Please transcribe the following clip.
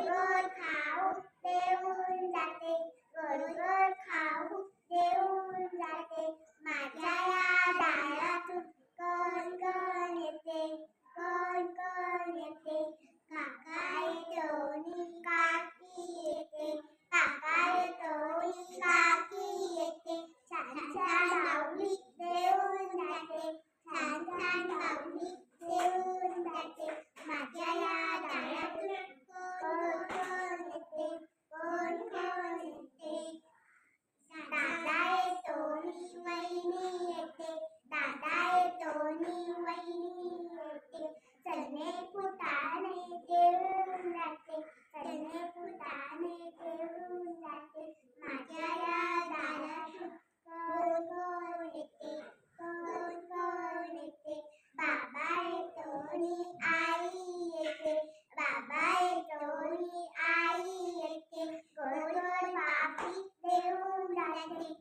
गोड खाऊ देऊन जाते, गोड खाऊ देऊन जाते. माझ्या या दारातून कोण कोण येते, कोण कोण येते. काका येतो नि काकी येते, काका येतो नि काकी येते. छान छान माऊली देऊन जाते, छान छान माऊली देऊन जाते. माझ्या या दारातून कोण कोण येते, कोण कोण येते. दादा येतो नि वहिनी येते, दादा येतो नि वहिनी येते. चलने फुटाणे देऊन जाते, चलने फुटाणे देऊन जाते. माझ्या या दारातून कोण कोण येते, कोण कोण येते. बाबा येतो नि आई येते, बाबा येतो नि आई येते. गोड गोड पापी देऊन जाते,